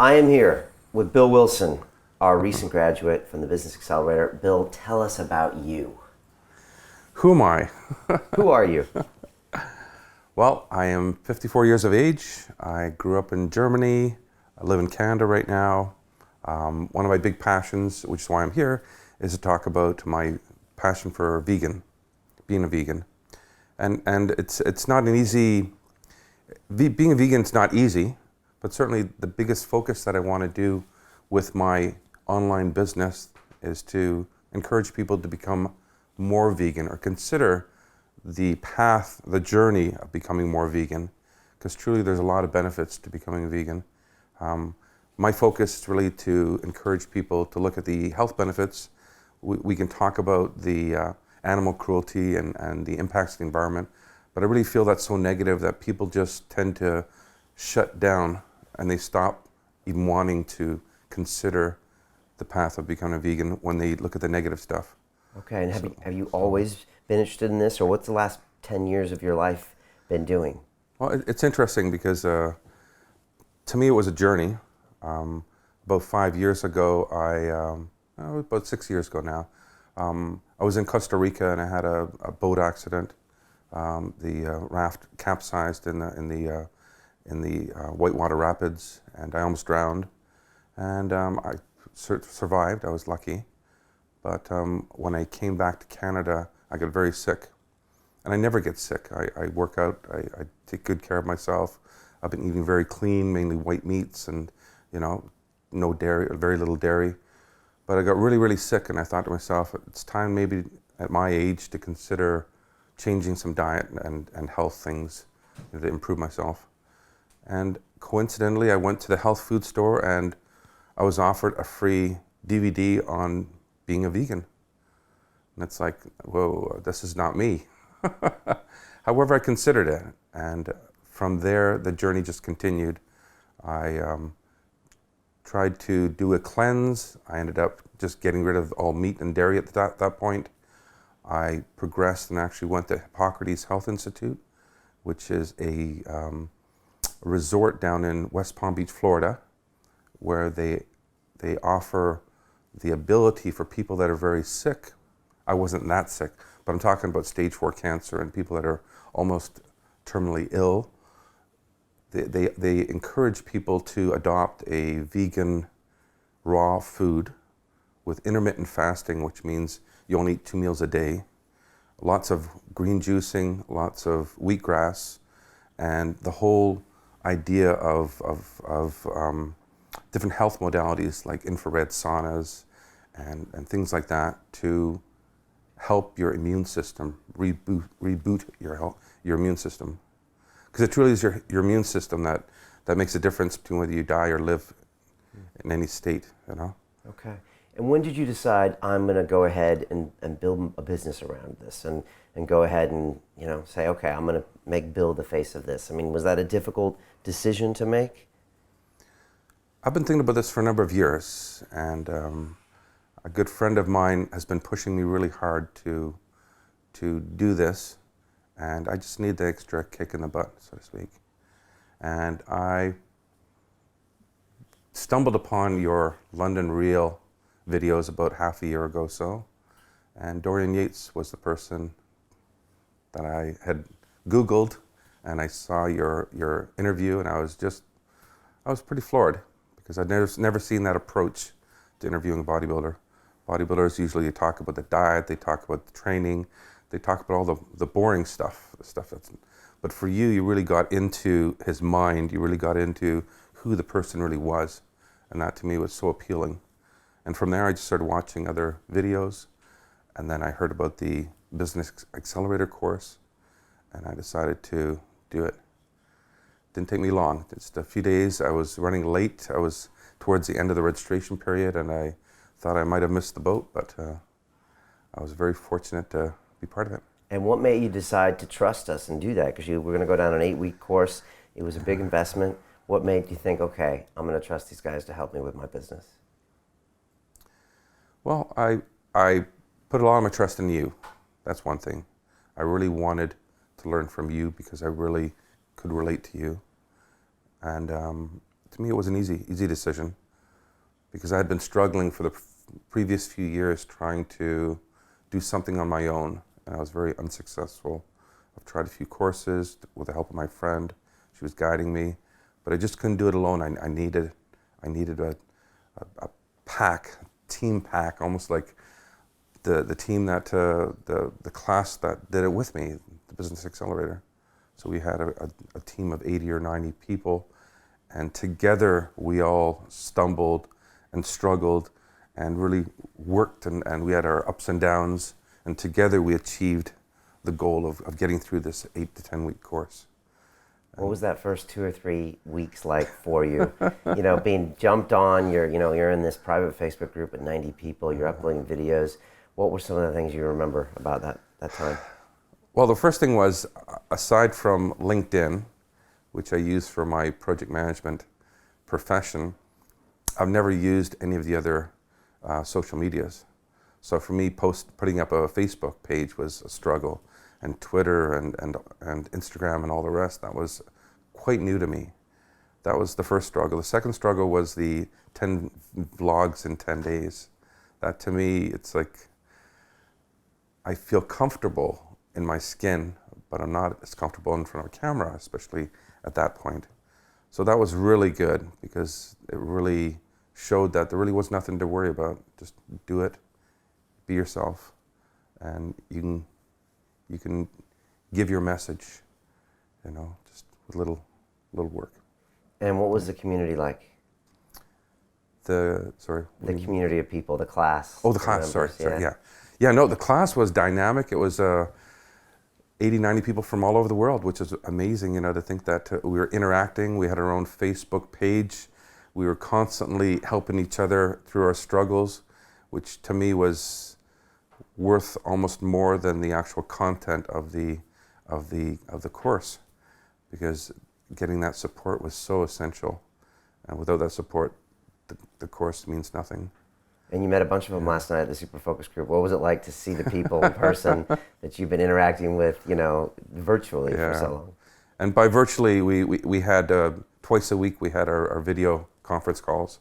I am here with Bill Wilson, our recent graduate from the Business Accelerator. Bill, tell us about you. Who am I? Who are you? Well, I am 54 years of age. I grew up in Germany. I live in Canada right now. One of my big passions, which is why I'm here, is to talk about my passion for being a vegan. And it's not an easy, being a vegan is not easy, but certainly the biggest focus that I want to do with my online business is to encourage people to become more vegan or consider the path, the journey of becoming more vegan, because truly there's a lot of benefits to becoming a vegan. My focus is really to encourage people to look at the health benefits. We can talk about the animal cruelty and the impacts of the environment, but I really feel that's so negative that people just tend to shut down and they stop even wanting to consider the path of becoming a vegan when they look at the negative stuff. Okay, and have you always been interested in this, or what's the last 10 years of your life been doing? Well, it's interesting because to me it was a journey. About 5 years ago, about 6 years ago now, I was in Costa Rica and I had a boat accident. The raft capsized in the whitewater rapids, and I almost drowned. And I survived. I was lucky. But when I came back to Canada, I got very sick. And I never get sick. I work out. I take good care of myself. I've been eating very clean, mainly white meats, and no dairy, very little dairy. But I got really, really sick, and I thought to myself, it's time maybe at my age to consider changing some diet and health things to improve myself. And coincidentally, I went to the health food store and I was offered a free DVD on being a vegan. And it's like, whoa, this is not me. However, I considered it. And from there, the journey just continued. I tried to do a cleanse. I ended up just getting rid of all meat and dairy at that point. I progressed and actually went to Hippocrates Health Institute, which is a resort down in West Palm Beach, Florida, where they offer the ability for people that are very sick. I wasn't that sick, but I'm talking about stage 4 cancer and people that are almost terminally ill. They encourage people to adopt a vegan raw food with intermittent fasting, which means you only eat 2 meals a day, lots of green juicing, lots of wheatgrass, and the whole idea of different health modalities like infrared saunas and things like that to help your immune system, reboot your immune system. Because it truly is your immune system that makes a difference between whether you die or live in any state, Okay. And when did you decide, I'm going to go ahead and build a business around this and go ahead and say, okay, I'm going to make Bill the face of this? I mean, was that a difficult decision to make? I've been thinking about this for a number of years, and a good friend of mine has been pushing me really hard to do this, and I just need the extra kick in the butt, so to speak. And I stumbled upon your London Real videos about half a year ago so, and Dorian Yates was the person that I had Googled, and I saw your interview, and I was pretty floored, because I'd never seen that approach to interviewing a bodybuilder. Bodybuilders usually talk about the diet, they talk about the training, they talk about all the boring stuff, but for you, you really got into his mind, you really got into who the person really was, and that to me was so appealing. And from there, I just started watching other videos, and then I heard about the Business Accelerator course, and I decided to do it. Didn't take me long, just a few days. I was running late. I was towards the end of the registration period, and I thought I might have missed the boat, but I was very fortunate to be part of it. And what made you decide to trust us and do that? Because you were going to go down an 8-week course. It was a big investment. What made you think, okay, I'm going to trust these guys to help me with my business? Well, I put a lot of my trust in you. That's one thing. I really wanted to learn from you because I really could relate to you. And to me it was an easy decision, because I had been struggling for the previous few years trying to do something on my own, and I was very unsuccessful. I've tried a few courses with the help of my friend. She was guiding me, but I just couldn't do it alone. I needed a pack, team pack, almost like the team that the class that did it with me, the Business Accelerator. So we had a team of 80 or 90 people, and together we all stumbled and struggled and really worked, and we had our ups and downs, and together we achieved the goal of getting through this 8 to 10 week course. What was that first 2 or 3 weeks like for you? You know, being jumped on, you're in this private Facebook group with 90 people, you're uploading videos. What were some of the things you remember about that time? Well, the first thing was, aside from LinkedIn, which I use for my project management profession, I've never used any of the other social medias. So for me, putting up a Facebook page was a struggle, and Twitter and Instagram and all the rest, that was quite new to me. That was the first struggle. The second struggle was the 10 vlogs in 10 days. That, to me, it's like, I feel comfortable in my skin, but I'm not as comfortable in front of a camera, especially at that point. So that was really good, because it really showed that there really was nothing to worry about. Just do it, be yourself, and you can give your message, just with little work. And what was the community like? The community of people, the class. Oh, the class, sorry, yeah. Yeah, no, the class was dynamic. It was 80, 90 people from all over the world, which is amazing, to think that we were interacting. We had our own Facebook page. We were constantly helping each other through our struggles, which to me was worth almost more than the actual content of the course, because getting that support was so essential. And without that support, the course means nothing. And you met a bunch of them last night at the Super Focus group. What was it like to see the people in person that you've been interacting with, virtually for so long? And by virtually, we had twice a week we had our video conference calls,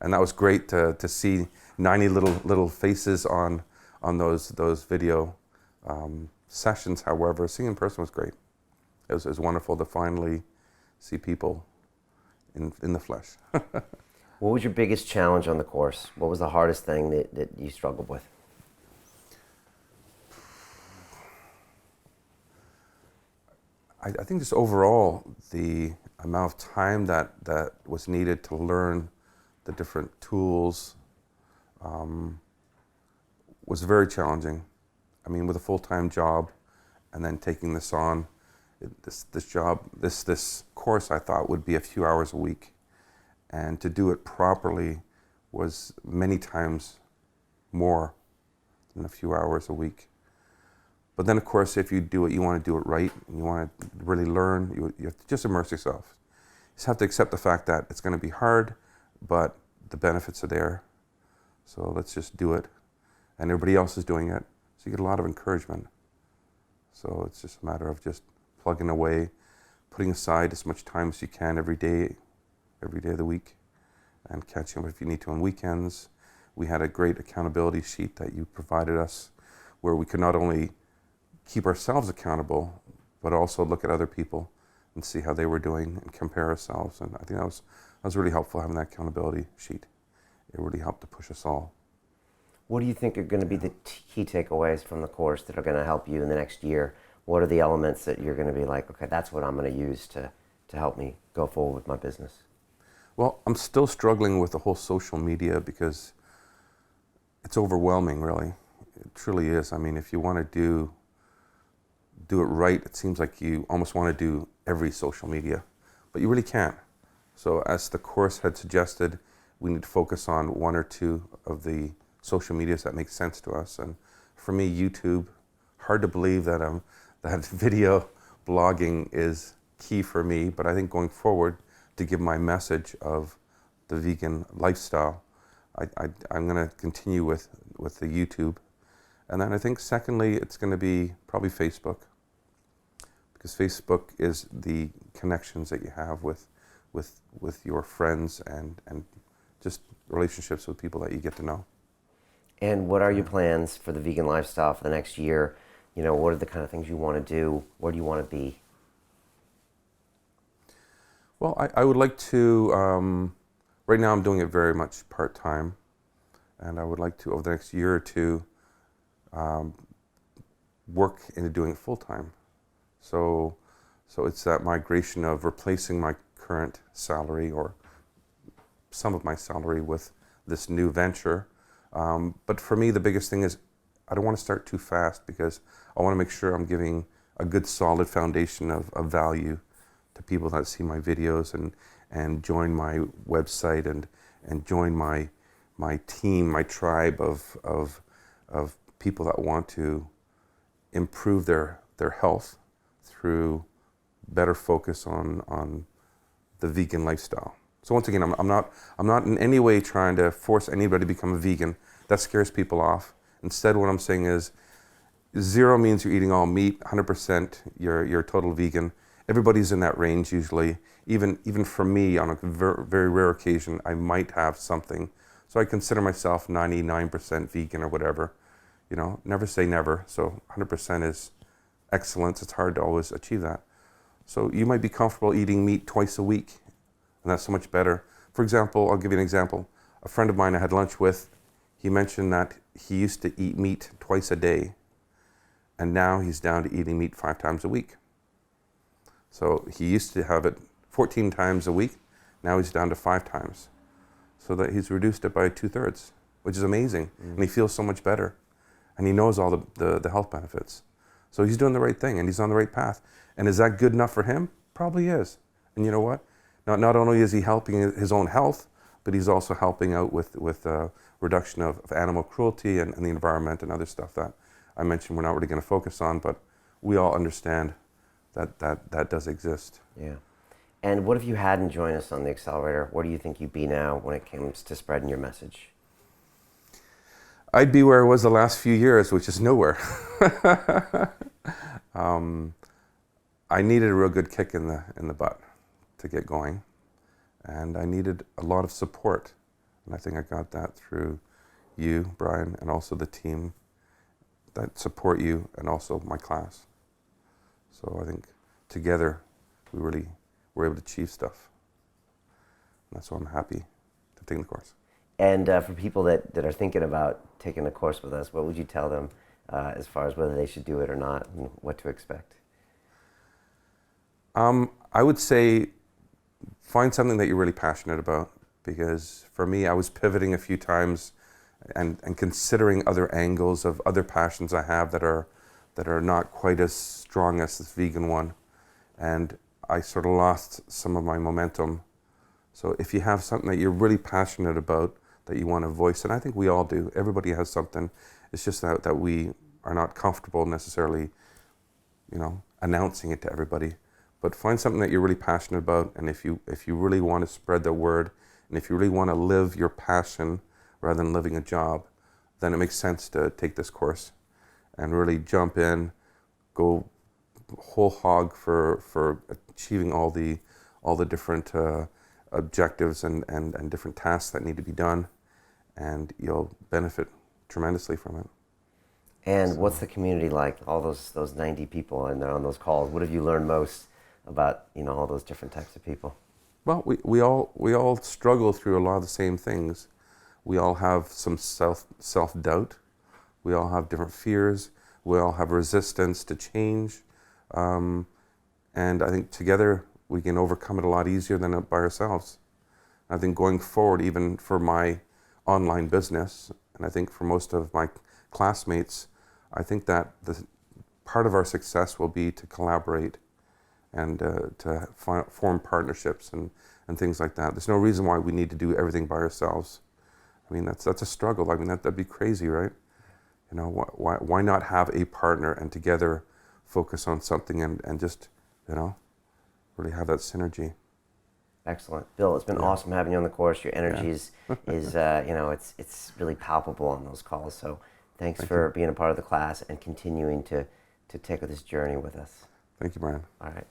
and that was great to see 90 little faces on those video sessions. However, seeing in person was great. It was wonderful to finally see people in the flesh. What was your biggest challenge on the course? What was the hardest thing that you struggled with? I think just overall, the amount of time that was needed to learn the different tools was very challenging. I mean, with a full-time job and then taking this on, this course I thought would be a few hours a week. And to do it properly was many times more than a few hours a week. But then, of course, if you do it, you want to do it right, and you want to really learn, you have to just immerse yourself. You just have to accept the fact that it's going to be hard, but the benefits are there. So let's just do it. And everybody else is doing it, so you get a lot of encouragement. So it's just a matter of just plugging away, putting aside as much time as you can every day of the week, and catching up if you need to on weekends. We had a great accountability sheet that you provided us, where we could not only keep ourselves accountable, but also look at other people and see how they were doing and compare ourselves. And I think that was really helpful, having that accountability sheet. It really helped to push us all. What do you think are going to be the key takeaways from the course that are going to help you in the next year? What are the elements that you're going to be like, okay, that's what I'm going to use to help me go forward with my business? Well, I'm still struggling with the whole social media, because it's overwhelming, really. It truly is. I mean, if you want to do it right, it seems like you almost want to do every social media, but you really can't. So as the course had suggested, we need to focus on one or two of the social medias that make sense to us. And for me, YouTube, hard to believe that that video blogging is key for me, but I think going forward, to give my message of the vegan lifestyle, I'm going to continue with the YouTube. And then I think secondly, it's going to be probably Facebook, because Facebook is the connections that you have with with your friends and just relationships with people that you get to know. And what are your plans for the vegan lifestyle for the next year? You know, what are the kind of things you want to do? Where do you want to be? Well, I would like to, right now I'm doing it very much part-time, and I would like to, over the next year or two, work into doing it full-time. So it's that migration of replacing my current salary or some of my salary with this new venture. But for me, the biggest thing is I don't want to start too fast, because I want to make sure I'm giving a good solid foundation of value to people that see my videos and join my website and join my team, my tribe of people that want to improve their health through better focus on the vegan lifestyle. So once again, I'm not in any way trying to force anybody to become a vegan. That scares people off. Instead, what I'm saying is 0 means you're eating all meat, 100% you're a total vegan. Everybody's in that range usually. Even for me, on a very rare occasion, I might have something. So I consider myself 99% vegan or whatever. You know, never say never. So 100% is excellence. It's hard to always achieve that. So you might be comfortable eating meat twice a week, and that's so much better. For example, I'll give you an example. A friend of mine I had lunch with, he mentioned that he used to eat meat twice a day, and now he's down to eating meat 5 times a week. So he used to have it 14 times a week, now he's down to 5 times. So that he's reduced it by 2/3, which is amazing. And he feels so much better. And he knows all the health benefits. So he's doing the right thing, and he's on the right path. And is that good enough for him? Probably is. And you know what? Not only is he helping his own health, but he's also helping out with reduction of animal cruelty and the environment and other stuff that I mentioned we're not really going to focus on, but we all understand that does exist. Yeah. And what if you hadn't joined us on the accelerator? Where do you think you'd be now when it comes to spreading your message? I'd be where I was the last few years, which is nowhere. I needed a real good kick in the butt to get going, and I needed a lot of support, and I think I got that through you, Brian, and also the team that support you, and also my class. So I think together we really were able to achieve stuff. And that's why I'm happy to take the course. And for people that are thinking about taking a course with us, what would you tell them as far as whether they should do it or not, and what to expect? I would say find something that you're really passionate about, because for me, I was pivoting a few times and considering other angles of other passions I have that are not quite as strong as this vegan one, and I sort of lost some of my momentum. So if you have something that you're really passionate about, that you want to voice, and I think we all do, everybody has something, it's just that we are not comfortable necessarily, announcing it to everybody. But find something that you're really passionate about, and if you really want to spread the word, and if you really want to live your passion rather than living a job, then it makes sense to take this course and really jump in, go whole hog for achieving all the different objectives and different tasks that need to be done, and you'll benefit tremendously from it. And what's the community like? All those 90 people and they're on those calls. What have you learned most about all those different types of people? Well, we all struggle through a lot of the same things. We all have some self-doubt. We all have different fears. We all have resistance to change. And I think together we can overcome it a lot easier than by ourselves. I think going forward, even for my online business, and I think for most of my classmates, I think that the part of our success will be to collaborate and to form partnerships and things like that. There's no reason why we need to do everything by ourselves. I mean, that's a struggle. I mean, that'd be crazy, right? Why not have a partner and together focus on something and just, really have that synergy. Excellent. Bill, it's been awesome having you on the course. Your energy is it's really palpable on those calls. So thanks for being a part of the class and continuing to take this journey with us. Thank you, Brian. All right.